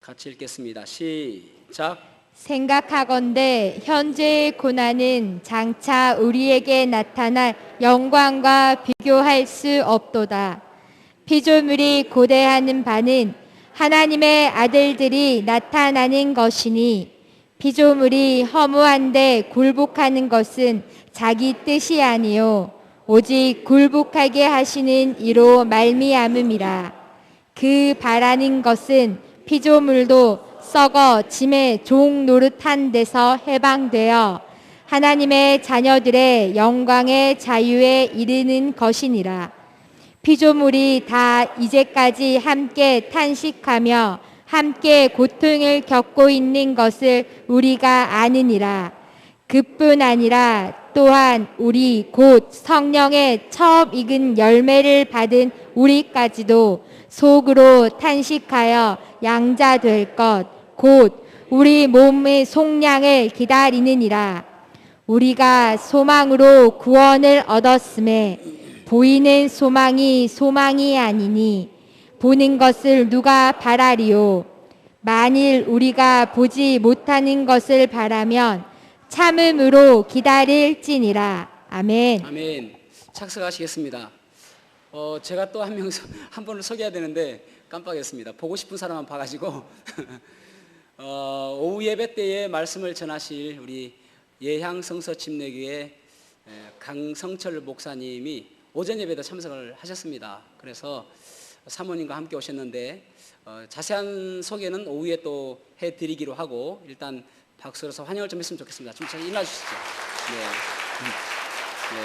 같이 읽겠습니다. 시작. 생각하건대 현재의 고난은 장차 우리에게 나타날 영광과 비교할 수 없도다. 피조물이 고대하는 바는 하나님의 아들들이 나타나는 것이니, 피조물이 허무한데 굴복하는 것은 자기 뜻이 아니요 오직 굴복하게 하시는 이로 말미암음이라. 그 바라는 것은 피조물도 썩어 짐의 종 노릇한 데서 해방되어 하나님의 자녀들의 영광의 자유에 이르는 것이니라. 피조물이 다 이제까지 함께 탄식하며 함께 고통을 겪고 있는 것을 우리가 아느니라. 그뿐 아니라 또한 우리 곧 성령의 처음 익은 열매를 받은 우리까지도 속으로 탄식하여 양자될 것 곧 우리 몸의 속량을 기다리느니라. 우리가 소망으로 구원을 얻었음에 보이는 소망이 소망이 아니니 보는 것을 누가 바라리요. 만일 우리가 보지 못하는 것을 바라면 참음으로 기다릴지니라. 아멘. 아멘. 착석하시겠습니다. 제가 또 한 분을 소개해야 되는데 깜빡했습니다. 보고 싶은 사람만 봐가지고 오후 예배 때에 말씀을 전하실 우리 예향 성서 침례교회 강성철 목사님이 오전 예배도 참석을 하셨습니다. 그래서 사모님과 함께 오셨는데 자세한 소개는 오후에 또 해드리기로 하고 일단 박수로서 환영을 좀 했으면 좋겠습니다. 좀 잘 일어나주시죠. 네. 네.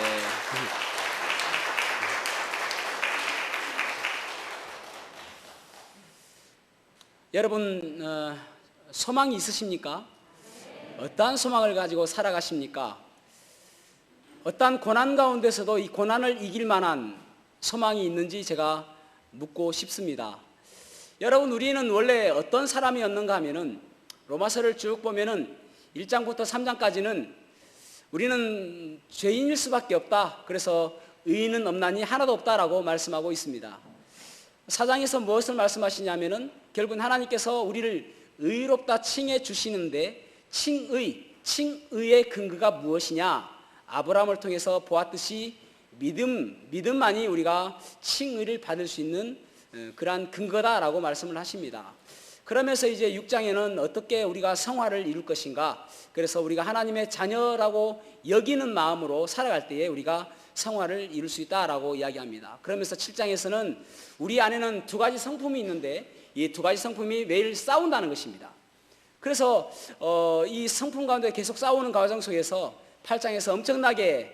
여러분 소망이 있으십니까? 어떠한 소망을 가지고 살아가십니까? 어떠한 고난 가운데서도 이 고난을 이길 만한 소망이 있는지 제가 묻고 싶습니다. 여러분, 우리는 원래 어떤 사람이었는가 하면은 로마서를 쭉 보면은 1장부터 3장까지는 우리는 죄인일 수밖에 없다. 그래서 의인은 없나니 하나도 없다라고 말씀하고 있습니다. 4장에서 무엇을 말씀하시냐면은 결국은 하나님께서 우리를 의롭다 칭해 주시는데 칭의의 근거가 무엇이냐? 아브라함을 통해서 보았듯이 믿음만이 우리가 칭의를 받을 수 있는 그러한 근거다라고 말씀을 하십니다. 그러면서 이제 6장에는 어떻게 우리가 성화를 이룰 것인가? 그래서 우리가 하나님의 자녀라고 여기는 마음으로 살아갈 때에 우리가 성화를 이룰 수 있다라고 이야기합니다. 그러면서 7장에서는 우리 안에는 두 가지 성품이 있는데 이 두 가지 성품이 매일 싸운다는 것입니다. 그래서 이 성품 가운데 계속 싸우는 과정 속에서 8장에서 엄청나게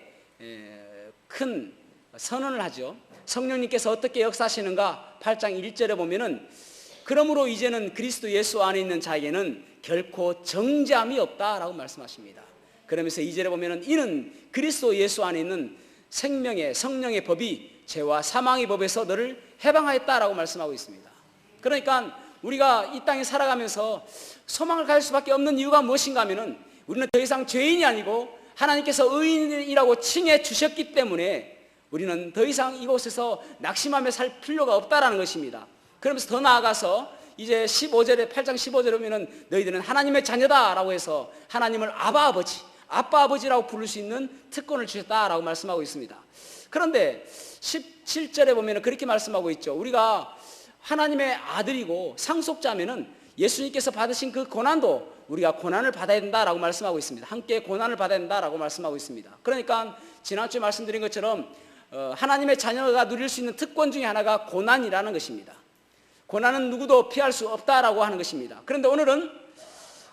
큰 선언을 하죠. 성령님께서 어떻게 역사하시는가? 8장 1절에 보면은 그러므로 이제는 그리스도 예수 안에 있는 자에게는 결코 정죄함이 없다라고 말씀하십니다. 그러면서 2절에 보면은 이는 그리스도 예수 안에 있는 생명의 성령의 법이 죄와 사망의 법에서 너를 해방하였다라고 말씀하고 있습니다. 그러니까 우리가 이 땅에 살아가면서 소망을 가질 수밖에 없는 이유가 무엇인가 하면은 우리는 더 이상 죄인이 아니고 하나님께서 의인이라고 칭해 주셨기 때문에 우리는 더 이상 이곳에서 낙심하며 살 필요가 없다라는 것입니다. 그러면서 더 나아가서 이제 15절에 8장 15절에 보면은 너희들은 하나님의 자녀다라고 해서 하나님을 아빠 아버지라고 부를 수 있는 특권을 주셨다라고 말씀하고 있습니다. 그런데 17절에 보면은 그렇게 말씀하고 있죠. 우리가 하나님의 아들이고 상속자면은 예수님께서 받으신 그 고난도 우리가 고난을 받아야 된다라고 말씀하고 있습니다. 함께 고난을 받아야 된다라고 말씀하고 있습니다. 그러니까 지난주에 말씀드린 것처럼 하나님의 자녀가 누릴 수 있는 특권 중에 하나가 고난이라는 것입니다. 고난은 누구도 피할 수 없다라고 하는 것입니다. 그런데 오늘은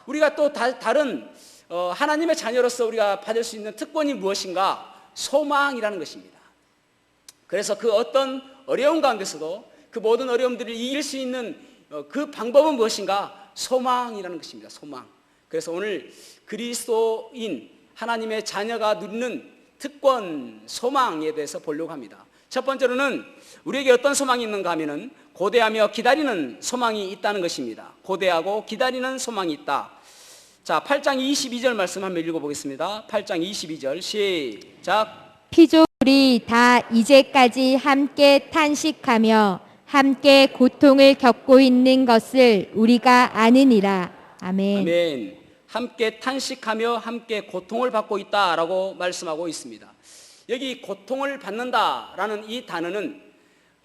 우리가 또 다른 하나님의 자녀로서 우리가 받을 수 있는 특권이 무엇인가? 소망이라는 것입니다. 그래서 그 어떤 어려운 가운데서도 그 모든 어려움들을 이길 수 있는 그 방법은 무엇인가? 소망이라는 것입니다. 소망. 그래서 오늘 그리스도인 하나님의 자녀가 누리는 특권, 소망에 대해서 보려고 합니다. 첫 번째로는 우리에게 어떤 소망이 있는가 하면은 고대하며 기다리는 소망이 있다는 것입니다. 고대하고 기다리는 소망이 있다. 자, 8장 22절 말씀 한번 읽어보겠습니다. 8장 22절 시작. 피조물이 다 이제까지 함께 탄식하며 함께 고통을 겪고 있는 것을 우리가 아느니라. 아멘. 아멘. 함께 탄식하며 함께 고통을 받고 있다라고 말씀하고 있습니다. 여기 고통을 받는다라는 이 단어는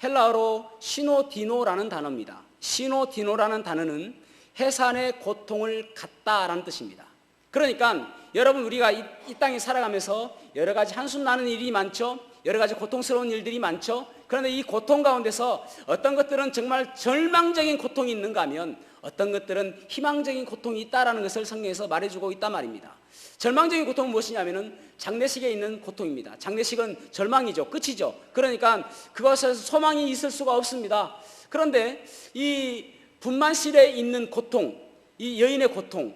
헬라어로 시노디노라는 단어입니다. 시노디노라는 단어는 해산의 고통을 갖다라는 뜻입니다. 그러니까 여러분, 우리가 이 땅에 살아가면서 여러 가지 한숨 나는 일이 많죠. 여러 가지 고통스러운 일들이 많죠. 그런데 이 고통 가운데서 어떤 것들은 정말 절망적인 고통이 있는가 하면 어떤 것들은 희망적인 고통이 있다라는 것을 성경에서 말해주고 있단 말입니다. 절망적인 고통은 무엇이냐면은 장례식에 있는 고통입니다. 장례식은 절망이죠. 끝이죠. 그러니까 그것에서 소망이 있을 수가 없습니다. 그런데 이 분만실에 있는 고통, 이 여인의 고통,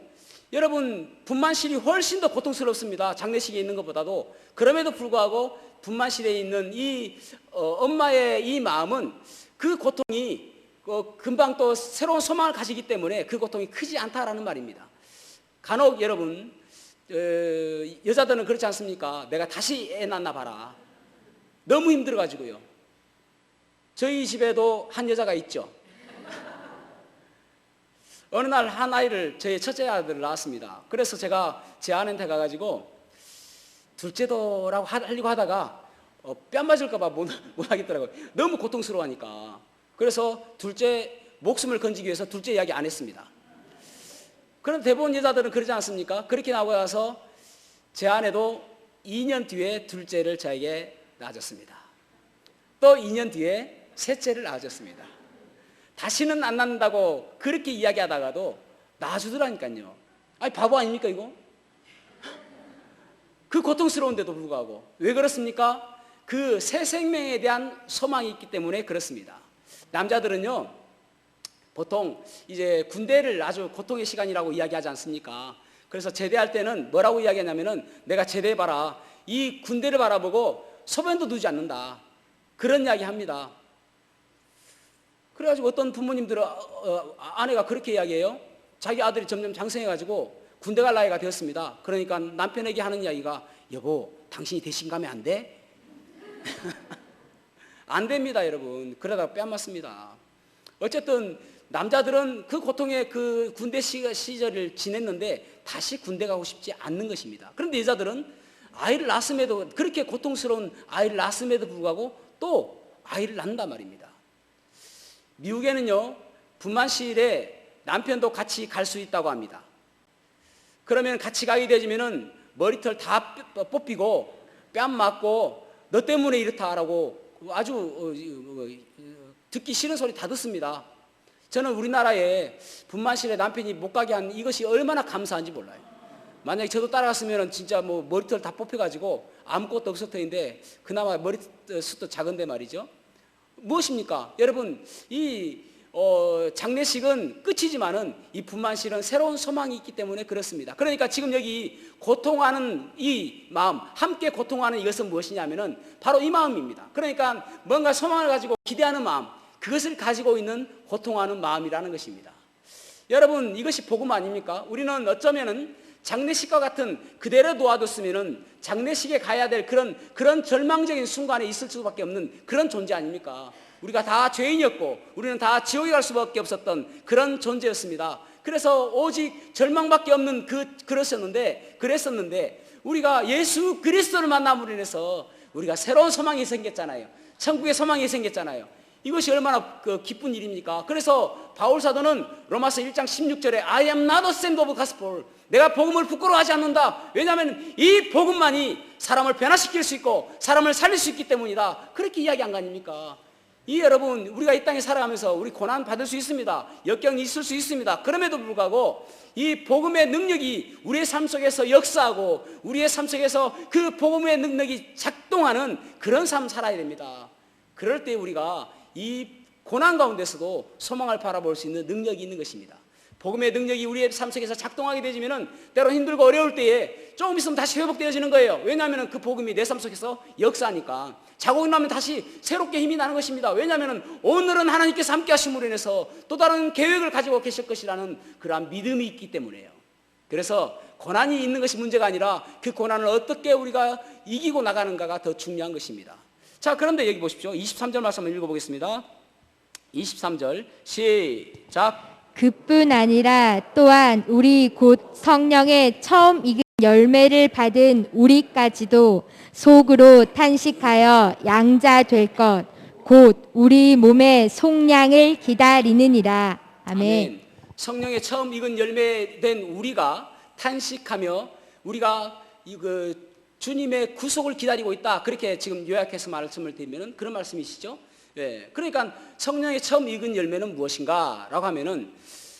여러분, 분만실이 훨씬 더 고통스럽습니다. 장례식에 있는 것보다도. 그럼에도 불구하고 분만실에 있는 이 엄마의 이 마음은 그 고통이 금방 또 새로운 소망을 가지기 때문에 그 고통이 크지 않다라는 말입니다. 간혹 여러분, 여자들은 그렇지 않습니까? 내가 다시 애 낳나 봐라. 너무 힘들어가지고요. 저희 집에도 한 여자가 있죠. 어느 날 한 아이를, 저희 첫째 아들을 낳았습니다. 그래서 제가 제 아내한테 가가지고 둘째도라고 하려고 하다가 뺨 맞을까봐 못 하겠더라고요. 너무 고통스러워하니까. 그래서 둘째 목숨을 건지기 위해서 둘째 이야기 안 했습니다. 그런데 대부분 여자들은 그러지 않습니까? 그렇게 나오고 나서 제 아내도 2년 뒤에 둘째를 저에게 낳아줬습니다. 또 2년 뒤에 셋째를 낳아줬습니다. 다시는 안 낳는다고 그렇게 이야기하다가도 낳아주더라니까요. 아니, 바보 아닙니까 이거? 그 고통스러운데도 불구하고. 왜 그렇습니까? 그 새 생명에 대한 소망이 있기 때문에 그렇습니다. 남자들은요, 보통 이제 군대를 아주 고통의 시간이라고 이야기하지 않습니까? 그래서 제대할 때는 뭐라고 이야기하냐면은, 내가 제대해봐라, 이 군대를 바라보고 소변도 누지 않는다, 그런 이야기 합니다. 그래가지고 어떤 부모님들은 아내가 그렇게 이야기해요. 자기 아들이 점점 장성해가지고 군대 갈 나이가 되었습니다. 그러니까 남편에게 하는 이야기가, 여보, 당신이 대신 가면 안 돼? 안 됩니다, 여러분. 그러다가 뺨 맞습니다. 어쨌든 남자들은 그 고통의 그 군대 시절을 지냈는데 다시 군대 가고 싶지 않는 것입니다. 그런데 여자들은 아이를 낳았음에도, 그렇게 고통스러운 아이를 낳았음에도 불구하고 또 아이를 낳는단 말입니다. 미국에는요, 분만실에 남편도 같이 갈 수 있다고 합니다. 그러면 같이 가게 되지면은 머리털 다 뽑히고 뺨 맞고 너 때문에 이렇다라고 아주 듣기 싫은 소리 다 듣습니다. 저는 우리나라에 분만실에 남편이 못 가게 한 이것이 얼마나 감사한지 몰라요. 만약에 저도 따라갔으면 진짜 뭐 머리털 다 뽑혀가지고 아무것도 없을 텐데, 그나마 머리숱도 작은데 말이죠. 무엇입니까? 여러분, 이 장례식은 끝이지만은 이 분만실은 새로운 소망이 있기 때문에 그렇습니다. 그러니까 지금 여기 고통하는 이 마음, 함께 고통하는 이것은 무엇이냐면은 바로 이 마음입니다. 그러니까 뭔가 소망을 가지고 기대하는 마음, 그것을 가지고 있는 고통하는 마음이라는 것입니다. 여러분, 이것이 복음 아닙니까? 우리는 어쩌면은 장례식과 같은, 그대로 놓아뒀으면은 장례식에 가야 될 그런 절망적인 순간에 있을 수밖에 없는 그런 존재 아닙니까? 우리가 다 죄인이었고 우리는 다 지옥에 갈 수밖에 없었던 그런 존재였습니다. 그래서 오직 절망밖에 없는 그랬었는데 우리가 예수 그리스도를 만남으로 인해서 우리가 새로운 소망이 생겼잖아요. 천국의 소망이 생겼잖아요. 이것이 얼마나 기쁜 일입니까? 그래서 바울 사도는 로마서 1장 16절에 I am not ashamed of gospel, 내가 복음을 부끄러워하지 않는다. 왜냐하면 이 복음만이 사람을 변화시킬 수 있고 사람을 살릴 수 있기 때문이다. 그렇게 이야기한 거 아닙니까? 이 여러분, 우리가 이 땅에 살아가면서 우리 고난 받을 수 있습니다. 역경이 있을 수 있습니다. 그럼에도 불구하고 이 복음의 능력이 우리의 삶 속에서 역사하고 우리의 삶 속에서 그 복음의 능력이 작동하는 그런 삶 살아야 됩니다. 그럴 때 우리가 이 고난 가운데서도 소망을 바라볼 수 있는 능력이 있는 것입니다. 복음의 능력이 우리의 삶 속에서 작동하게 되지면은 때로 힘들고 어려울 때에 조금 있으면 다시 회복되어지는 거예요. 왜냐하면 그 복음이 내 삶 속에서 역사하니까. 자고 일어나면 다시 새롭게 힘이 나는 것입니다. 왜냐하면 오늘은 하나님께서 함께 하심으로 인해서 또 다른 계획을 가지고 계실 것이라는 그러한 믿음이 있기 때문이에요. 그래서 고난이 있는 것이 문제가 아니라 그 고난을 어떻게 우리가 이기고 나가는가가 더 중요한 것입니다. 자, 그런데 여기 보십시오. 23절 말씀 한번 읽어보겠습니다. 23절 시작. 그뿐 아니라 또한 우리 곧 성령의 처음 익은 열매를 받은 우리까지도 속으로 탄식하여 양자 될 것 곧 우리 몸의 속량을 기다리느니라. 아멘. 성령의 처음 익은 열매된 우리가 탄식하며 우리가 주님의 구속을 기다리고 있다. 그렇게 지금 요약해서 말씀을 드리면 그런 말씀이시죠. 예. 그러니까 성령의 처음 익은 열매는 무엇인가라고 하면은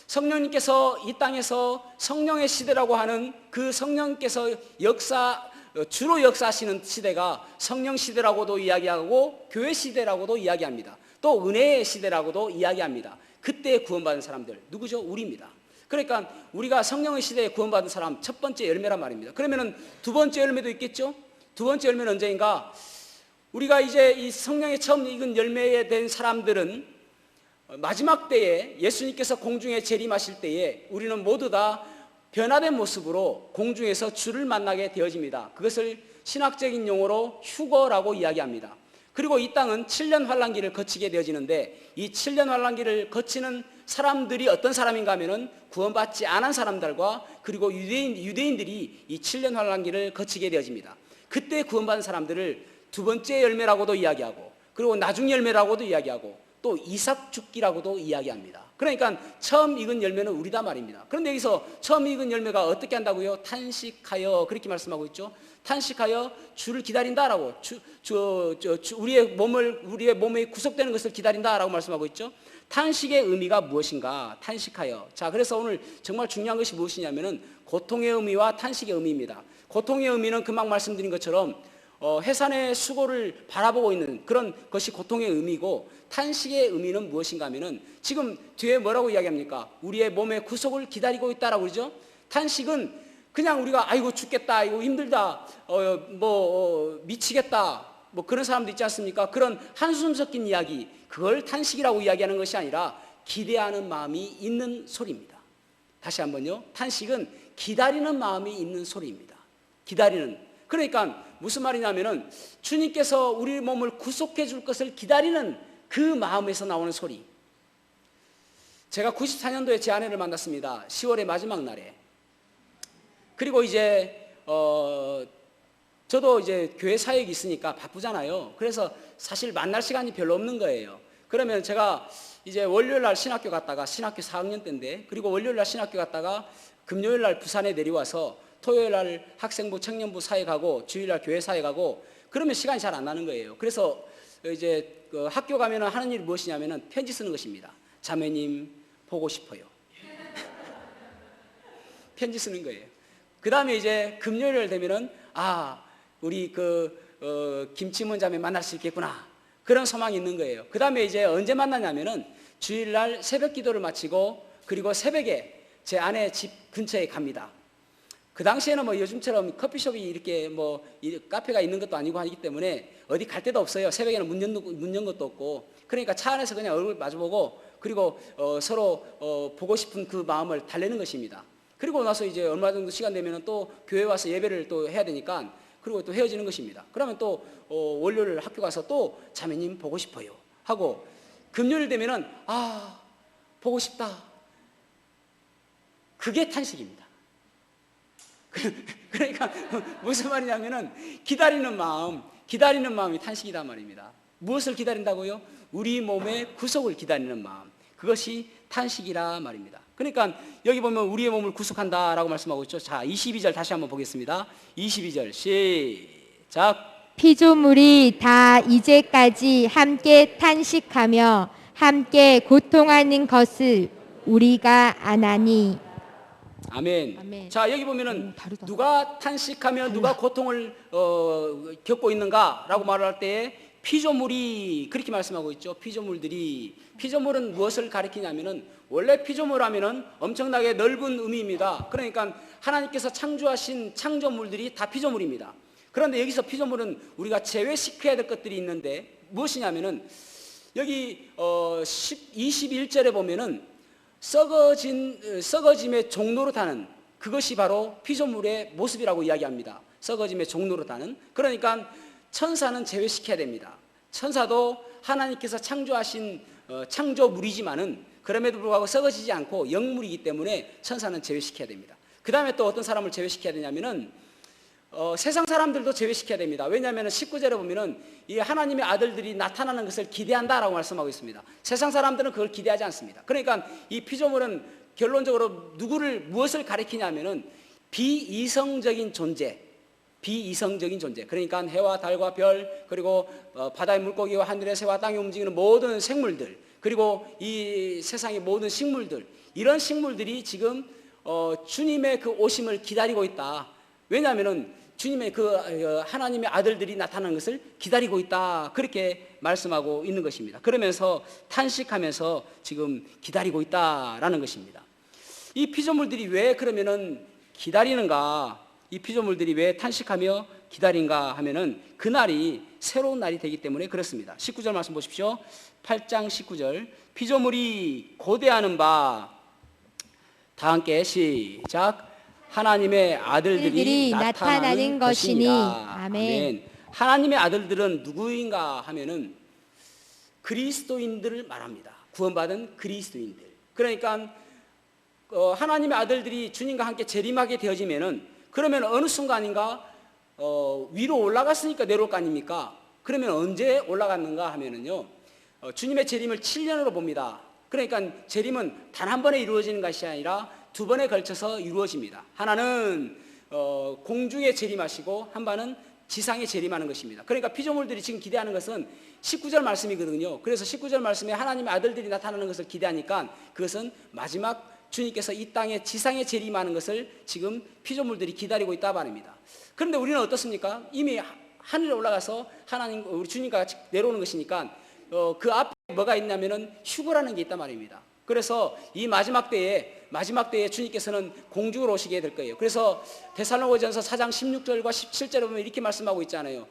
성령님께서 이 땅에서 성령의 시대라고 하는 그 성령께서 주로 역사하시는 시대가 성령 시대라고도 이야기하고 교회 시대라고도 이야기합니다. 또 은혜의 시대라고도 이야기합니다. 그때 구원받은 사람들 누구죠? 우리입니다. 그러니까 우리가 성령의 시대에 구원받은 사람 첫 번째 열매란 말입니다. 그러면은 두 번째 열매도 있겠죠? 두 번째 열매는 언제인가? 우리가 이제 이 성령의 처음 익은 열매에 된 사람들은 마지막 때에 예수님께서 공중에 재림하실 때에 우리는 모두 다 변화된 모습으로 공중에서 주를 만나게 되어집니다. 그것을 신학적인 용어로 휴거라고 이야기합니다. 그리고 이 땅은 7년 환란기를 거치게 되어지는데 이 7년 환란기를 거치는 사람들이 어떤 사람인가 하면은 구원받지 않은 사람들과 그리고 유대인들이 이 7년 환란기를 거치게 되어집니다. 그때 구원받은 사람들을 두 번째 열매라고도 이야기하고 그리고 나중 열매라고도 이야기하고 또 이삭 죽기라고도 이야기합니다. 그러니까 처음 익은 열매는 우리다 말입니다. 그런데 여기서 처음 익은 열매가 어떻게 한다고요? 탄식하여 그렇게 말씀하고 있죠. 탄식하여 주를 기다린다라고 우리의 몸에 구속되는 것을 기다린다라고 말씀하고 있죠. 탄식의 의미가 무엇인가? 탄식하여. 자, 그래서 오늘 정말 중요한 것이 무엇이냐면은 고통의 의미와 탄식의 의미입니다. 고통의 의미는 금방 말씀드린 것처럼 해산의 수고를 바라보고 있는 그런 것이 고통의 의미고 탄식의 의미는 무엇인가 하면은 지금 뒤에 뭐라고 이야기합니까? 우리의 몸의 구속을 기다리고 있다라고 그러죠. 탄식은 그냥 우리가 아이고 죽겠다, 아이고 힘들다, 미치겠다, 뭐 그런 사람도 있지 않습니까? 그런 한숨 섞인 이야기, 그걸 탄식이라고 이야기하는 것이 아니라 기대하는 마음이 있는 소리입니다. 다시 한번요. 탄식은 기다리는 마음이 있는 소리입니다. 기다리는. 그러니까 무슨 말이냐면은 주님께서 우리 몸을 구속해 줄 것을 기다리는 그 마음에서 나오는 소리. 제가 94년도에 제 아내를 만났습니다. 10월의 마지막 날에. 그리고 이제 저도 이제 교회 사역이 있으니까 바쁘잖아요. 그래서 사실 만날 시간이 별로 없는 거예요. 그러면 제가 이제 월요일 날 신학교 갔다가 신학교 4학년 때인데 그리고 월요일 날 신학교 갔다가 금요일 날 부산에 내려와서 토요일 날 학생부 청년부 사역하고 주일 날 교회 사역하고 그러면 시간이 잘 안 나는 거예요. 그래서 이제 학교 가면 하는 일이 무엇이냐면 편지 쓰는 것입니다. 자매님 보고 싶어요. 편지 쓰는 거예요. 그 다음에 이제 금요일 되면은 우리 김치문 자매 만날 수 있겠구나. 그런 소망이 있는 거예요. 그 다음에 이제 언제 만나냐면은 주일날 새벽 기도를 마치고 그리고 새벽에 제 아내 집 근처에 갑니다. 그 당시에는 뭐 요즘처럼 커피숍이 이렇게 카페가 있는 것도 아니고 하기 때문에 어디 갈 데도 없어요. 새벽에는 문 연 것도 없고. 그러니까 차 안에서 그냥 얼굴 마주보고 그리고 서로 보고 싶은 그 마음을 달래는 것입니다. 그리고 나서 이제 얼마 정도 시간 되면 또 교회 와서 예배를 또 해야 되니까 그리고 또 헤어지는 것입니다. 그러면 또 월요일 학교 가서 또 자매님 보고 싶어요 하고 금요일 되면은 보고 싶다. 그게 탄식입니다. 그러니까 무슨 말이냐면은 기다리는 마음이 탄식이다 말입니다. 무엇을 기다린다고요? 우리 몸의 구속을 기다리는 마음. 그것이 탄식이라 말입니다. 그러니까 여기 보면 우리의 몸을 구속한다라고 말씀하고 있죠. 자, 22절 다시 한번 보겠습니다. 22절 시작. 피조물이 다 이제까지 함께 탄식하며 함께 고통하는 것을 우리가 아나니. 아멘. 아멘. 자, 여기 보면은 다르다. 누가 탄식하며 누가 고통을 겪고 있는가라고 말할 때에 피조물이 그렇게 말씀하고 있죠. 피조물은 무엇을 가리키냐면은 원래 피조물하면은 엄청나게 넓은 의미입니다. 그러니까 하나님께서 창조하신 창조물들이 다 피조물입니다. 그런데 여기서 피조물은 우리가 제외시켜야 될 것들이 있는데 무엇이냐면은 여기 21절에 보면은 썩어짐의 종로로 타는 그것이 바로 피조물의 모습이라고 이야기합니다. 썩어짐의 종로로 타는. 그러니까 천사는 제외시켜야 됩니다. 천사도 하나님께서 창조하신 창조물이지만은 그럼에도 불구하고 썩어지지 않고 영물이기 때문에 천사는 제외시켜야 됩니다. 그 다음에 또 어떤 사람을 제외시켜야 되냐면은 세상 사람들도 제외시켜야 됩니다. 왜냐하면 19절에 보면은 이 하나님의 아들들이 나타나는 것을 기대한다라고 말씀하고 있습니다. 세상 사람들은 그걸 기대하지 않습니다. 그러니까 이 피조물은 결론적으로 무엇을 가리키냐면은 비이성적인 존재, 그러니까 해와 달과 별, 그리고 바다의 물고기와 하늘의 새와 땅에 움직이는 모든 생물들, 그리고 이 세상의 모든 식물들, 이런 식물들이 지금 주님의 그 오심을 기다리고 있다. 왜냐하면은 주님의 하나님의 아들들이 나타나는 것을 기다리고 있다. 그렇게 말씀하고 있는 것입니다. 그러면서 탄식하면서 지금 기다리고 있다라는 것입니다. 이 피조물들이 왜 그러면은 기다리는가? 이 피조물들이 왜 탄식하며 기다린가 하면은 그날이 새로운 날이 되기 때문에 그렇습니다. 19절 말씀 보십시오. 8장 19절. 피조물이 고대하는 바, 다 함께 시작. 하나님의 아들들이 나타나는 것이니. 아멘. 하나님의 아들들은 누구인가 하면은 그리스도인들을 말합니다. 구원받은 그리스도인들. 그러니까 하나님의 아들들이 주님과 함께 재림하게 되어지면은, 그러면 어느 순간인가 위로 올라갔으니까 내려올 거 아닙니까? 그러면 언제 올라갔는가 하면은요, 주님의 재림을 7년으로 봅니다. 그러니까 재림은 단 한 번에 이루어지는 것이 아니라 두 번에 걸쳐서 이루어집니다. 하나는 공중에 재림하시고 한 번은 지상에 재림하는 것입니다. 그러니까 피조물들이 지금 기대하는 것은 19절 말씀이거든요. 그래서 19절 말씀에 하나님의 아들들이 나타나는 것을 기대하니까 그것은 마지막 주님께서 이 땅에 지상에 재림하는 것을 지금 피조물들이 기다리고 있다 말입니다. 그런데 우리는 어떻습니까? 이미 하늘에 올라가서 하나님, 우리 주님과 내려오는 것이니까 그 앞에 뭐가 있냐면은 휴거라는 게 있단 말입니다. 그래서 이 마지막 때에 주님께서는 공중으로 오시게 될 거예요. 그래서 데살로니가전서 4장 16절과 17절에 보면 이렇게 말씀하고 있잖아요.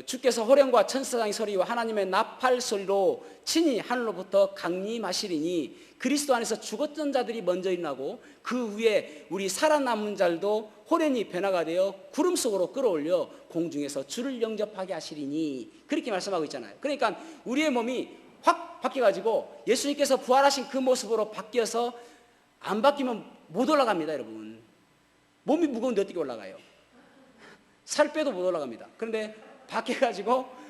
주께서 호령과 천사장의 소리와 하나님의 나팔 소리로 친히 하늘로부터 강림하시리니 그리스도 안에서 죽었던 자들이 먼저 일어나고 그 위에 우리 살아남은 자들도 호련히 변화가 되어 구름 속으로 끌어올려 공중에서 주를 영접하게 하시리니, 그렇게 말씀하고 있잖아요. 그러니까 우리의 몸이 확 바뀌어가지고 예수님께서 부활하신 그 모습으로 바뀌어서 안 바뀌면 못 올라갑니다. 여러분, 몸이 무거운데 어떻게 올라가요? 살 빼도 못 올라갑니다. 그런데 바뀌어가지고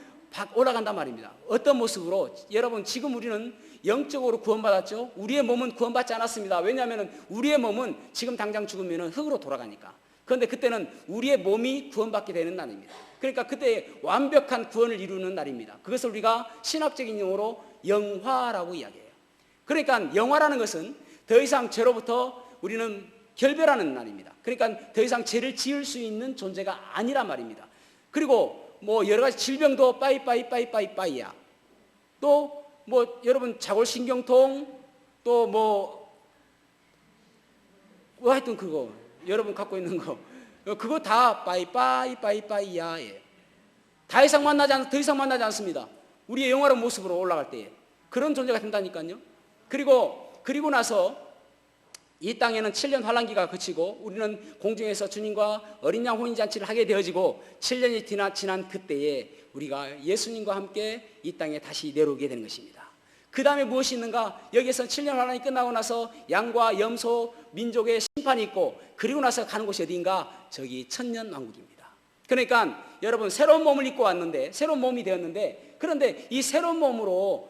올라간단 말입니다. 어떤 모습으로? 여러분, 지금 우리는 영적으로 구원받았죠? 우리의 몸은 구원받지 않았습니다. 왜냐하면 우리의 몸은 지금 당장 죽으면 흙으로 돌아가니까. 그런데 그때는 우리의 몸이 구원받게 되는 날입니다. 그러니까 그때 완벽한 구원을 이루는 날입니다. 그것을 우리가 신학적인 용어로 영화라고 이야기해요. 그러니까 영화라는 것은 더 이상 죄로부터 우리는 결별하는 날입니다. 그러니까 더 이상 죄를 지을 수 있는 존재가 아니란 말입니다. 그리고 뭐 여러 가지 질병도 빠이야. 또 뭐 여러분 자골신경통, 또 뭐 하여튼 그거 여러분 갖고 있는 거 그거 다 빠이야. 더 이상 만나지 않습니다. 우리의 영화로운 모습으로 올라갈 때에 그런 존재가 된다니까요. 그리고 나서 이 땅에는 7년 환란기가 그치고 우리는 공중에서 주님과 어린 양 혼인잔치를 하게 되어지고 7년이 지난 그때에 우리가 예수님과 함께 이 땅에 다시 내려오게 되는 것입니다. 그 다음에 무엇이 있는가? 여기에서 7년 환란이 끝나고 나서 양과 염소 민족의 심판이 있고, 그리고 나서 가는 곳이 어디인가? 저기 천년왕국입니다. 그러니까 여러분, 새로운 몸을 입고 왔는데, 새로운 몸이 되었는데, 그런데 이 새로운 몸으로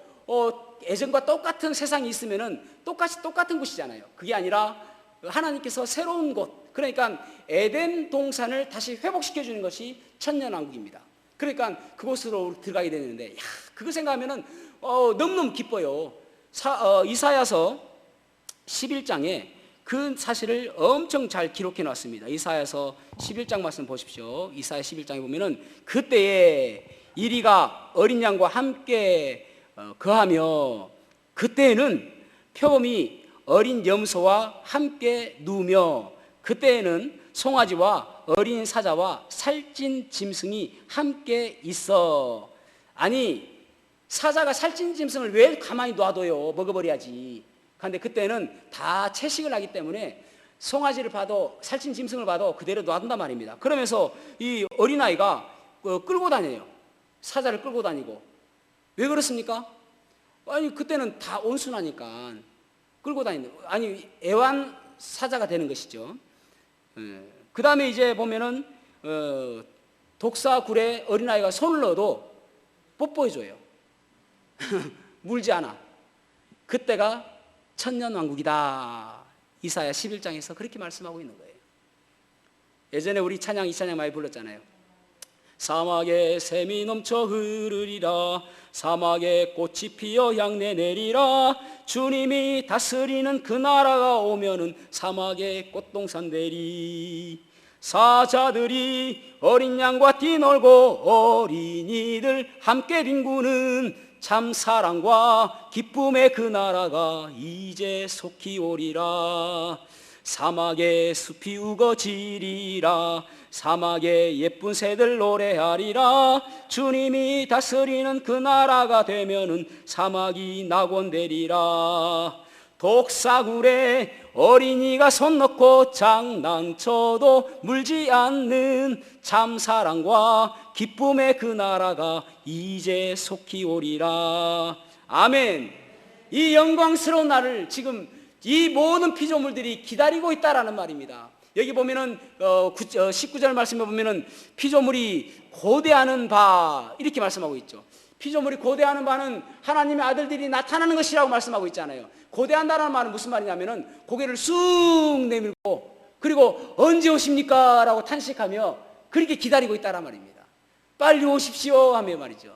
예전과 똑같은 세상이 있으면은 똑같은 곳이잖아요. 그게 아니라 하나님께서 새로운 곳, 그러니까 에덴 동산을 다시 회복시켜 주는 것이 천년왕국입니다. 그러니까 그곳으로 들어가게 되는데, 그거 생각하면은 너무너무 기뻐요. 이사야서 11장에 그 사실을 엄청 잘 기록해 놨습니다. 이사야서 11장 말씀 보십시오. 이사야 11장에 보면은 그때에 이리가 어린 양과 함께 거하며 그때에는 표범이 어린 염소와 함께 누우며 그때에는 송아지와 어린 사자와 살찐 짐승이 함께 있어. 아니, 사자가 살찐 짐승을 왜 가만히 놔둬요? 먹어버려야지. 그런데 그때는 다 채식을 하기 때문에 송아지를 봐도, 살찐 짐승을 봐도 그대로 놔둔단 말입니다. 그러면서 이 어린아이가 끌고 다녀요. 사자를 끌고 다니고. 왜 그렇습니까? 아니 그때는 다 온순하니까 끌고 다니는, 아니 애완 사자가 되는 것이죠. 그 다음에 이제 보면은 독사굴에 어린아이가 손을 넣어도 뽀뽀해줘요. 물지 않아. 그때가 천년왕국이다. 이사야 11장에서 그렇게 말씀하고 있는 거예요. 예전에 우리 찬양, 이 찬양 많이 불렀잖아요. 사막에 샘이 넘쳐 흐르리라. 사막에 꽃이 피어 향내 내리라. 주님이 다스리는 그 나라가 오면은 사막에 꽃동산 되리. 사자들이 어린 양과 뛰놀고 어린이들 함께 뒹구는 참 사랑과 기쁨의 그 나라가 이제 속히 오리라. 사막에 숲이 우거지리라. 사막에 예쁜 새들 노래하리라. 주님이 다스리는 그 나라가 되면은 사막이 낙원되리라. 독사굴에 어린이가 손 넣고 장난쳐도 물지 않는 참 사랑과 기쁨의 그 나라가 이제 속히 오리라. 아멘. 이 영광스러운 날을 지금 이 모든 피조물들이 기다리고 있다라는 말입니다. 여기 보면은 19절 말씀에 보면은 피조물이 고대하는 바 이렇게 말씀하고 있죠. 피조물이 고대하는 바는 하나님의 아들들이 나타나는 것이라고 말씀하고 있잖아요. 고대한다는 말은 무슨 말이냐면은 고개를 쑥 내밀고 그리고 언제 오십니까? 라고 탄식하며 그렇게 기다리고 있다란 말입니다. 빨리 오십시오 하며 말이죠.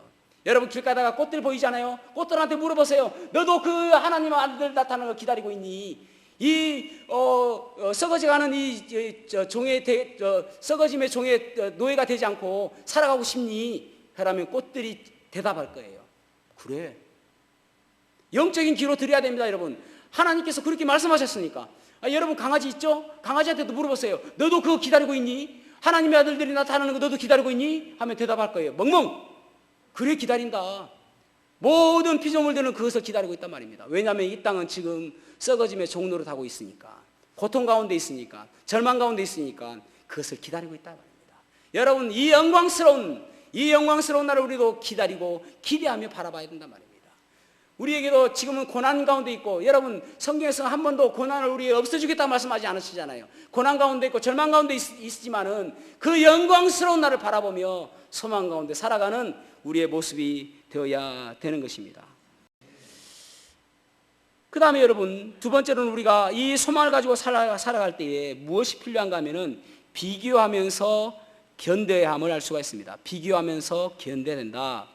여러분 길 가다가 꽃들 보이잖아요. 꽃들한테 물어보세요. 너도 그 하나님의 아들 나타나는 거 기다리고 있니? 이 썩어져가는 썩어짐의 종의 노예가 되지 않고 살아가고 싶니? 그러면 꽃들이 대답할 거예요. 그래. 영적인 기로 드려야 됩니다, 여러분. 하나님께서 그렇게 말씀하셨으니까. 여러분 강아지 있죠? 강아지한테도 물어보세요. 너도 그거 기다리고 있니? 하나님의 아들들이 나타나는 거 너도 기다리고 있니? 하면 대답할 거예요. 멍멍. 그래 기다린다. 모든 피조물들은 그것을 기다리고 있단 말입니다. 왜냐하면 이 땅은 지금 썩어짐의 종로를 타고 있으니까, 고통 가운데 있으니까, 절망 가운데 있으니까 그것을 기다리고 있단 말입니다. 여러분 이 영광스러운 날을 우리도 기다리고 기대하며 바라봐야 된단 말입니다. 우리에게도 지금은 고난 가운데 있고, 여러분 성경에서 한 번도 고난을 우리에게 없애주겠다고 말씀하지 않으시잖아요. 고난 가운데 있고 절망 가운데 있지만은 그 영광스러운 날을 바라보며 소망 가운데 살아가는 우리의 모습이 되어야 되는 것입니다. 그 다음에 여러분 두 번째로는 우리가 이 소망을 가지고 살아갈 때에 무엇이 필요한가 하면은 비교하면서 견뎌야 함을 알 수가 있습니다. 비교하면서 견뎌야 된다.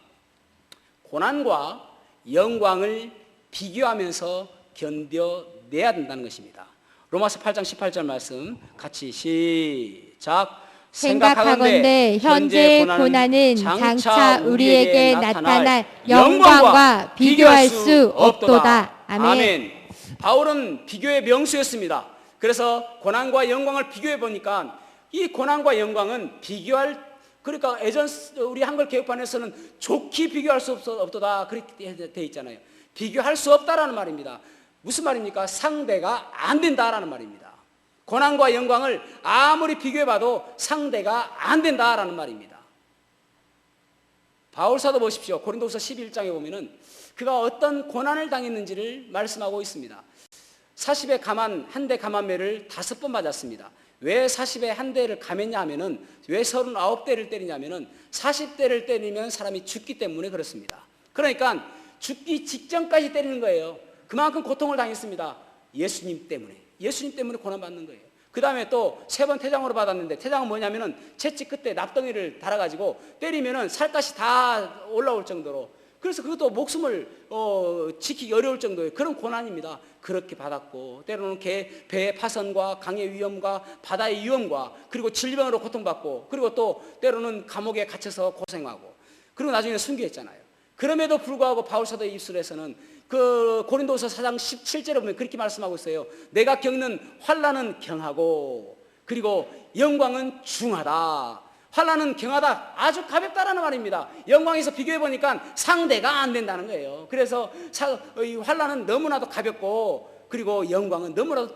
고난과 영광을 비교하면서 견뎌내야 된다는 것입니다. 로마서 8장 18절 말씀 같이 시작. 생각하건대 현재 고난은 장차 우리에게 나타날 영광과 비교할 수 없도다. 아멘. 바울은 비교의 명수였습니다. 그래서 고난과 영광을 비교해 보니까 이 고난과 영광은 그러니까 예전 우리 한글 개혁판에서는 좋게 비교할 수 없도다 그렇게 되어 있잖아요. 비교할 수 없다라는 말입니다. 무슨 말입니까? 상대가 안 된다라는 말입니다. 고난과 영광을 아무리 비교해봐도 상대가 안 된다라는 말입니다. 바울사도 보십시오. 고린도후서 11장에 보면은 그가 어떤 고난을 당했는지를 말씀하고 있습니다. 40의 가만, 한 대 가만매를 5번 맞았습니다. 왜 40에 한 대를 감했냐 하면은, 왜 39대를 때리냐면은 40대를 때리면 사람이 죽기 때문에 그렇습니다. 그러니까 죽기 직전까지 때리는 거예요. 그만큼 고통을 당했습니다. 예수님 때문에 고난받는 거예요. 그 다음에 또 3번 태장으로 받았는데, 태장은 뭐냐면은 채찍 끝에 납덩이를 달아가지고 때리면은 살갗이 다 올라올 정도로, 그래서 그것도 목숨을 지키기 어려울 정도의 그런 고난입니다. 그렇게 받았고, 때로는 배의 파선과 강의 위험과 바다의 위험과, 그리고 질병으로 고통받고, 그리고 또 때로는 감옥에 갇혀서 고생하고, 그리고 나중에 순교했잖아요. 그럼에도 불구하고 바울사도의 입술에서는 그 고린도서 4장 17절에 보면 그렇게 말씀하고 있어요. 내가 겪는 환난은 경하고 그리고 영광은 중하다. 환난은 경하다, 아주 가볍다라는 말입니다. 영광에서 비교해 보니까 상대가 안 된다는 거예요. 그래서 이 환난은 너무나도 가볍고 그리고 영광은 너무나도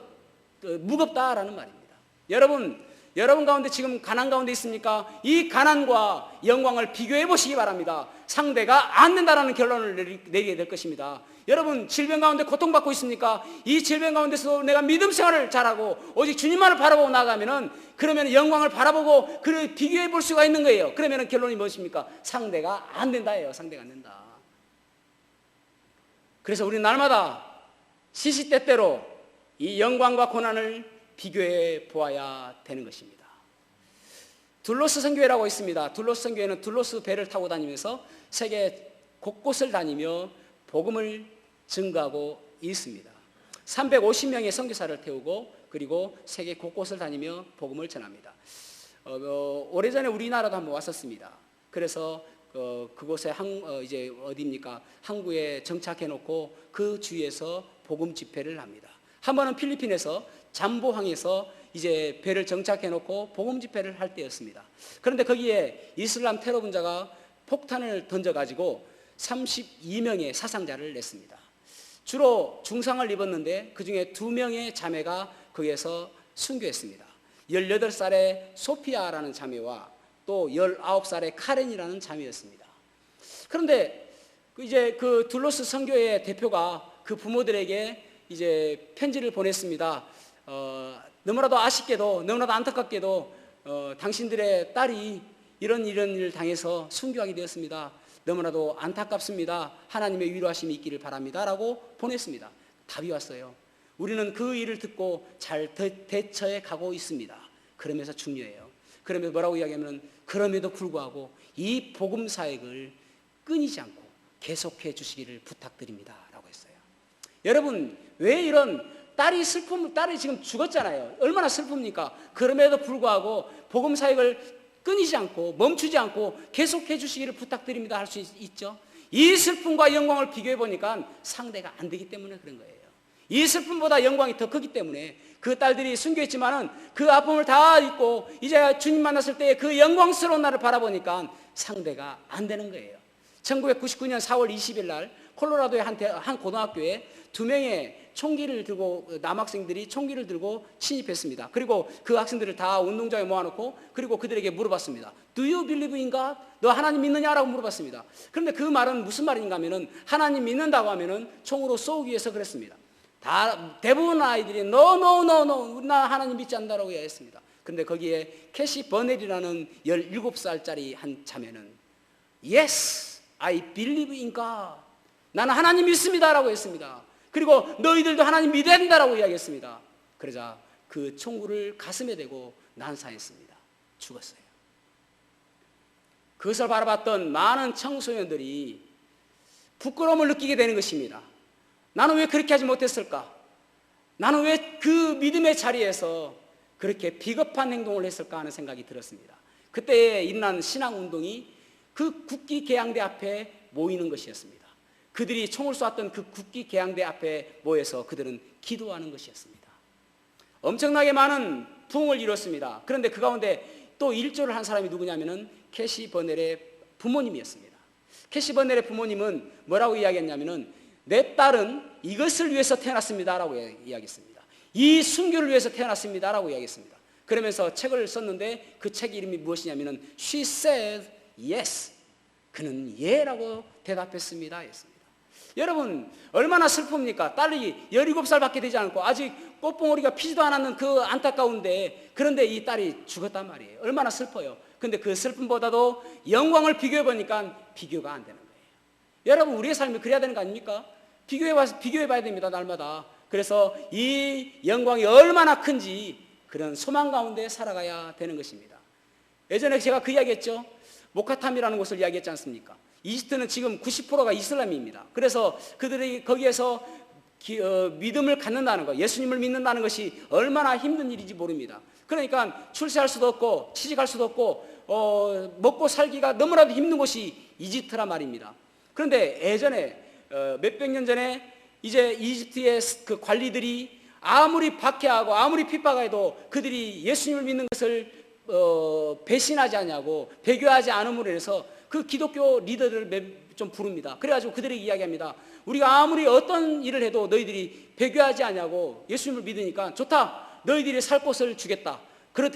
무겁다라는 말입니다. 여러분 여러분 가운데 지금 가난 가운데 있습니까? 이 가난과 영광을 비교해 보시기 바랍니다. 상대가 안 된다라는 결론을 내리게 될 것입니다. 여러분 질병 가운데 고통받고 있습니까? 이 질병 가운데서 내가 믿음 생활을 잘하고 오직 주님만을 바라보고 나가면은, 그러면 영광을 바라보고 그를 비교해 볼 수가 있는 거예요. 그러면 결론이 무엇입니까? 상대가 안 된다예요. 상대가 안 된다. 그래서 우리 날마다 시시때때로 이 영광과 고난을 비교해 보아야 되는 것입니다. 둘로스 선교회라고 있습니다. 둘로스 선교회는 둘로스 배를 타고 다니면서 세계 곳곳을 다니며 복음을 증거하고 있습니다. 350명의 선교사를 태우고 그리고 세계 곳곳을 다니며 복음을 전합니다. 오래전에 우리나라도 한번 왔었습니다. 그래서 그곳에 이제 어디입니까? 항구에 정착해 놓고 그 주위에서 복음 집회를 합니다. 한 번은 필리핀에서 잠보항에서 이제 배를 정착해 놓고 복음 집회를 할 때였습니다. 그런데 거기에 이슬람 테러 분자가 폭탄을 던져가지고 32명의 사상자를 냈습니다. 주로 중상을 입었는데 그 중에 2명의 자매가 거기에서 순교했습니다. 18살의 소피아라는 자매와 또 19살의 카렌이라는 자매였습니다. 그런데 이제 그 둘로스 선교회 대표가 그 부모들에게 이제 편지를 보냈습니다. 너무나도 아쉽게도, 너무나도 안타깝게도 당신들의 딸이 이런 일을 당해서 순교하게 되었습니다. 너무나도 안타깝습니다. 하나님의 위로하심이 있기를 바랍니다. 라고 보냈습니다. 답이 왔어요. 우리는 그 일을 듣고 잘 대처해 가고 있습니다. 그러면서 중요해요. 그러면서 뭐라고 이야기하면, 그럼에도 불구하고 이 복음 사역을 끊이지 않고 계속해 주시기를 부탁드립니다. 라고 했어요. 여러분, 왜 이런 딸이 지금 죽었잖아요. 얼마나 슬픕니까? 그럼에도 불구하고 복음 사역을 끊이지 않고 멈추지 않고 계속해 주시기를 부탁드립니다 할 수 있죠. 이 슬픔과 영광을 비교해 보니까 상대가 안 되기 때문에 그런 거예요. 이 슬픔보다 영광이 더 크기 때문에 그 딸들이 순교했지만은 그 아픔을 다 잊고 이제 주님 만났을 때 그 영광스러운 날을 바라보니까 상대가 안 되는 거예요. 1999년 4월 20일 날 콜로라도의 한 고등학교에 2명의 총기를 들고, 남학생들이 총기를 들고 침입했습니다. 그리고 그 학생들을 다 운동장에 모아놓고 그리고 그들에게 물어봤습니다. Do you believe in God? 너 하나님 믿느냐라고 물어봤습니다. 그런데 그 말은 무슨 말인가 하면은, 하나님 믿는다고 하면은 총으로 쏘기 위해서 그랬습니다. 대부분 아이들이 No, 나 하나님 믿지 않는다라고 이야기했습니다. 그런데 거기에 캐시 버넬이라는 17살짜리 한 자매는 Yes, I believe in God. 나는 하나님 믿습니다라고 했습니다. 그리고 너희들도 하나님 믿어야 된다라고 이야기했습니다. 그러자 그 총구를 가슴에 대고 난사했습니다. 죽었어요. 그것을 바라봤던 많은 청소년들이 부끄러움을 느끼게 되는 것입니다. 나는 왜 그렇게 하지 못했을까? 나는 왜 그 믿음의 자리에서 그렇게 비겁한 행동을 했을까 하는 생각이 들었습니다. 그때 일어난 신앙운동이 그 국기 개양대 앞에 모이는 것이었습니다. 그들이 총을 쏘았던 그 국기 개양대 앞에 모여서 그들은 기도하는 것이었습니다. 엄청나게 많은 부흥을 이뤘습니다. 그런데 그 가운데 또 일조를 한 사람이 누구냐면은 캐시 버넬의 부모님이었습니다. 캐시 버넬의 부모님은 뭐라고 이야기했냐면은, 내 딸은 이것을 위해서 태어났습니다라고 이야기했습니다. 이 순교를 위해서 태어났습니다라고 이야기했습니다. 그러면서 책을 썼는데 그 책 이름이 무엇이냐면은 She said yes. 그는 예라고 대답했습니다. 했습니다. 여러분, 얼마나 슬픕니까? 딸이 17살밖에 되지 않고 아직 꽃봉오리가 피지도 않았는 그 안타까운데, 그런데 이 딸이 죽었단 말이에요. 얼마나 슬퍼요. 근데 그 슬픔보다도 영광을 비교해 보니까 비교가 안 되는 거예요. 여러분, 우리의 삶이 그래야 되는 거 아닙니까? 비교해 봐야 됩니다, 날마다. 그래서 이 영광이 얼마나 큰지 그런 소망 가운데 살아가야 되는 것입니다. 예전에 제가 그 이야기했죠. 모카탐이라는 곳을 이야기했지 않습니까? 이집트는 지금 90%가 이슬람입니다. 그래서 그들이 거기에서 믿음을 갖는다는 것, 예수님을 믿는다는 것이 얼마나 힘든 일인지 모릅니다. 그러니까 출세할 수도 없고 취직할 수도 없고 먹고 살기가 너무나도 힘든 곳이 이집트란 말입니다. 그런데 예전에 몇백 년 전에 이제 이집트의 그 관리들이 아무리 박해하고 아무리 핍박해도 그들이 예수님을 믿는 것을 배신하지 않냐고, 배교하지 않음으로 해서 그 기독교 리더들을 좀 부릅니다. 그래가지고 그들에게 이야기합니다. 우리가 아무리 어떤 일을 해도 너희들이 배교하지 않냐고 예수님을 믿으니까 좋다. 너희들이 살 곳을 주겠다.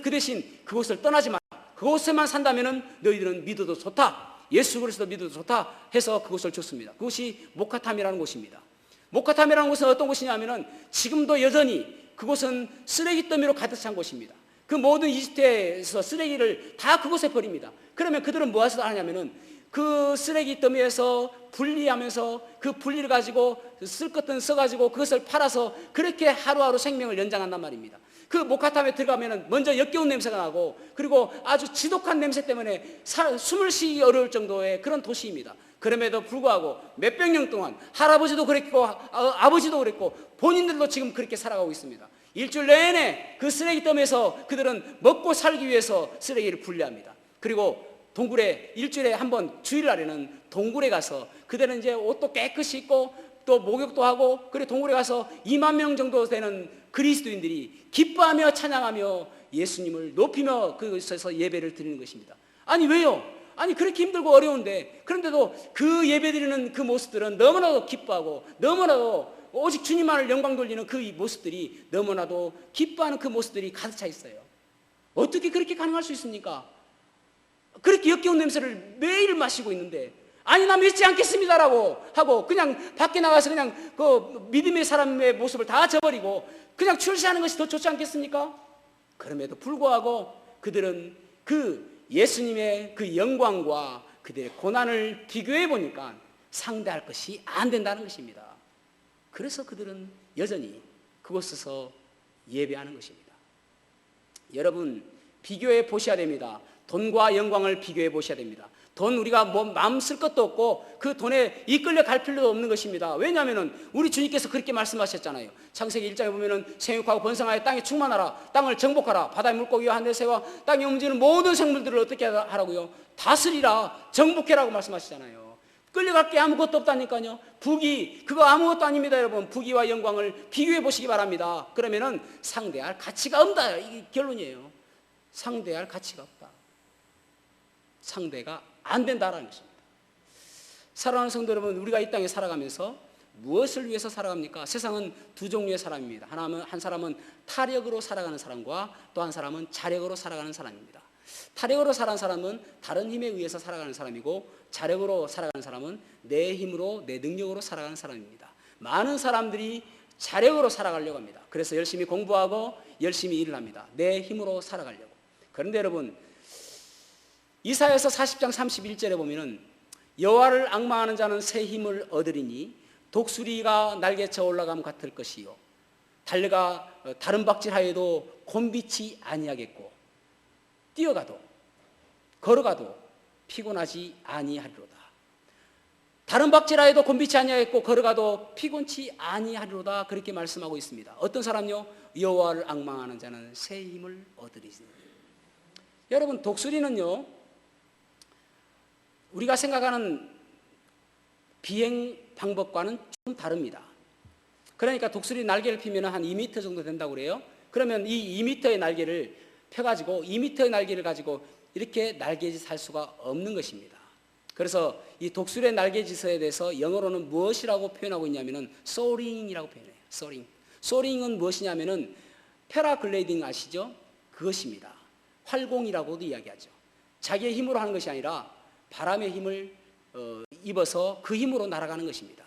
그 대신 그곳을 떠나지 마라. 그곳에만 산다면은 너희들은 믿어도 좋다. 예수 그리스도 믿어도 좋다 해서 그곳을 줬습니다. 그것이 모카탐이라는 곳입니다. 모카탐이라는 곳은 어떤 곳이냐면은 지금도 여전히 그곳은 쓰레기 더미로 가득 찬 곳입니다. 그 모든 이집트에서 쓰레기를 다 그곳에 버립니다. 그러면 그들은 무엇을 하냐면은 그 쓰레기 더미에서 분리하면서 그 분리를 가지고 쓸 것들은 써가지고 그것을 팔아서 그렇게 하루하루 생명을 연장한단 말입니다. 그 모카탐에 들어가면은 먼저 역겨운 냄새가 나고 그리고 아주 지독한 냄새 때문에 숨을 쉬기 어려울 정도의 그런 도시입니다. 그럼에도 불구하고 몇백 년 동안 할아버지도 그랬고 아버지도 그랬고 본인들도 지금 그렇게 살아가고 있습니다. 일주일 내내 그 쓰레기 더미에서 그들은 먹고 살기 위해서 쓰레기를 분리합니다. 그리고 동굴에 일주일에 한 번 주일날에는 동굴에 가서 그들은 이제 옷도 깨끗이 입고 또 목욕도 하고 그리고 동굴에 가서 2만 명 정도 되는 그리스도인들이 기뻐하며 찬양하며 예수님을 높이며 그곳에서 예배를 드리는 것입니다. 아니 왜요? 아니 그렇게 힘들고 어려운데 그런데도 그 예배 드리는 그 모습들은 너무나도 기뻐하고 너무나도 오직 주님만을 영광 돌리는 그 모습들이 너무나도 기뻐하는 그 모습들이 가득 차 있어요. 어떻게 그렇게 가능할 수 있습니까? 그렇게 역겨운 냄새를 매일 마시고 있는데 아니 나 믿지 않겠습니다라고 하고 그냥 밖에 나가서 그냥 그 믿음의 사람의 모습을 다 저버리고 그냥 출세하는 것이 더 좋지 않겠습니까? 그럼에도 불구하고 그들은 그 예수님의 그 영광과 그들의 고난을 비교해 보니까 상대할 것이 안 된다는 것입니다. 그래서 그들은 여전히 그곳에서 예배하는 것입니다. 여러분 비교해 보셔야 됩니다. 돈과 영광을 비교해 보셔야 됩니다. 돈 우리가 뭐 마음 쓸 것도 없고 그 돈에 이끌려 갈 필요도 없는 것입니다. 왜냐하면 우리 주님께서 그렇게 말씀하셨잖아요. 창세기 1장에 보면은 생육하고 번성하여 땅에 충만하라, 땅을 정복하라, 바다의 물고기와 하늘의 새와 땅에 움직이는 모든 생물들을 어떻게 하라고요? 다스리라, 정복해라고 말씀하시잖아요. 끌려갈 게 아무것도 없다니까요. 부귀 그거 아무것도 아닙니다. 여러분 부귀와 영광을 비교해 보시기 바랍니다. 그러면은 상대할 가치가 없다, 이게 결론이에요. 상대할 가치가 없다. 상대가 안 된다라는 것입니다. 사랑하는 성도 여러분, 우리가 이 땅에 살아가면서 무엇을 위해서 살아갑니까? 세상은 두 종류의 사람입니다. 한 사람은 타력으로 살아가는 사람과 또 한 사람은 자력으로 살아가는 사람입니다. 타력으로 살아가는 사람은 다른 힘에 의해서 살아가는 사람이고 자력으로 살아가는 사람은 내 힘으로 내 능력으로 살아가는 사람입니다. 많은 사람들이 자력으로 살아가려고 합니다. 그래서 열심히 공부하고 열심히 일을 합니다. 내 힘으로 살아가려고. 그런데 여러분 이사야서 40장 31절에 보면은 여호와를 앙망하는 자는 새 힘을 얻으리니 독수리가 날개쳐 올라감 같을 것이요 달려가 다른 박질하여도 곤비치 아니하겠고 뛰어가도 걸어가도 피곤하지 아니하리로다. 다른 박질하여도 곤비치 아니하겠고 걸어가도 피곤치 아니하리로다. 그렇게 말씀하고 있습니다. 어떤 사람요? 여호와를 앙망하는 자는 새 힘을 얻으리니. 여러분 독수리는요 우리가 생각하는 비행 방법과는 좀 다릅니다. 그러니까 독수리 날개를 피면 한 2m 정도 된다고 그래요. 그러면 이 2m의 날개를 펴가지고 2m의 날개를 가지고 이렇게 날개짓 할 수가 없는 것입니다. 그래서 이 독수리의 날개짓에 대해서 영어로는 무엇이라고 표현하고 있냐면은 소링이라고 표현해요. 소링. 소링은 무엇이냐면은 패라글라이딩 아시죠? 그것입니다. 활공이라고도 이야기하죠. 자기의 힘으로 하는 것이 아니라 바람의 힘을 입어서 그 힘으로 날아가는 것입니다.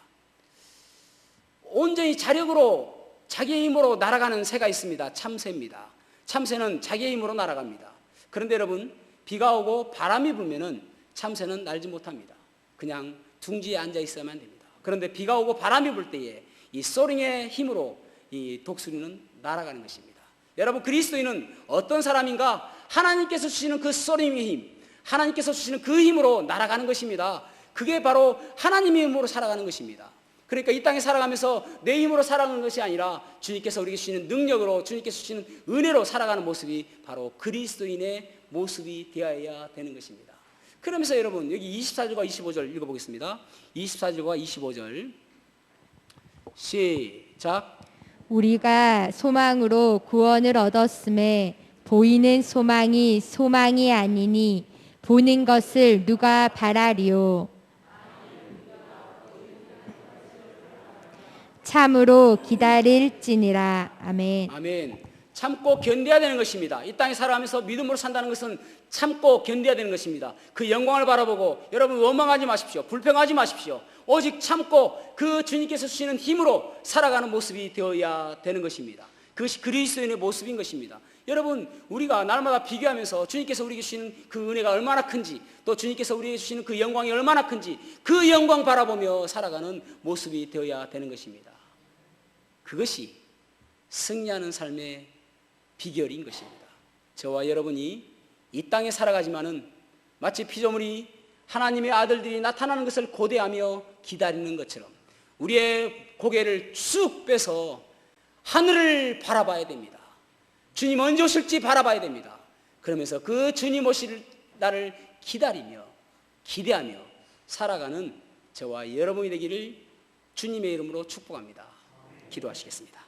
온전히 자력으로 자기의 힘으로 날아가는 새가 있습니다. 참새입니다. 참새는 자기의 힘으로 날아갑니다. 그런데 여러분 비가 오고 바람이 불면은 참새는 날지 못합니다. 그냥 둥지에 앉아 있어야만 됩니다. 그런데 비가 오고 바람이 불 때에 이 소링의 힘으로 이 독수리는 날아가는 것입니다. 여러분 그리스도인은 어떤 사람인가? 하나님께서 주시는 그 소링의 힘, 하나님께서 주시는 그 힘으로 날아가는 것입니다. 그게 바로 하나님의 힘으로 살아가는 것입니다. 그러니까 이 땅에 살아가면서 내 힘으로 살아가는 것이 아니라 주님께서 우리에게 주시는 능력으로 주님께서 주시는 은혜로 살아가는 모습이 바로 그리스도인의 모습이 되어야 되는 것입니다. 그러면서 여러분 여기 24절과 25절 읽어보겠습니다. 24절과 25절 시작. 우리가 소망으로 구원을 얻었음에 보이는 소망이 소망이 아니니 보는 것을 누가 바라리요. 참으로 기다릴지니라. 아멘. 아멘. 참고 견뎌야 되는 것입니다. 이 땅에 살아가면서 믿음으로 산다는 것은 참고 견뎌야 되는 것입니다. 그 영광을 바라보고 여러분 원망하지 마십시오. 불평하지 마십시오. 오직 참고 그 주님께서 주시는 힘으로 살아가는 모습이 되어야 되는 것입니다. 그것이 그리스도인의 모습인 것입니다. 여러분, 우리가 날마다 비교하면서 주님께서 우리에게 주시는 그 은혜가 얼마나 큰지, 또 주님께서 우리에게 주시는 그 영광이 얼마나 큰지, 그 영광 바라보며 살아가는 모습이 되어야 되는 것입니다. 그것이 승리하는 삶의 비결인 것입니다. 저와 여러분이 이 땅에 살아가지만은 마치 피조물이 하나님의 아들들이 나타나는 것을 고대하며 기다리는 것처럼 우리의 고개를 쑥 빼서 하늘을 바라봐야 됩니다. 주님 언제 오실지 바라봐야 됩니다. 그러면서 그 주님 오실 날을 기다리며 기대하며 살아가는 저와 여러분이 되기를 주님의 이름으로 축복합니다. 기도하시겠습니다.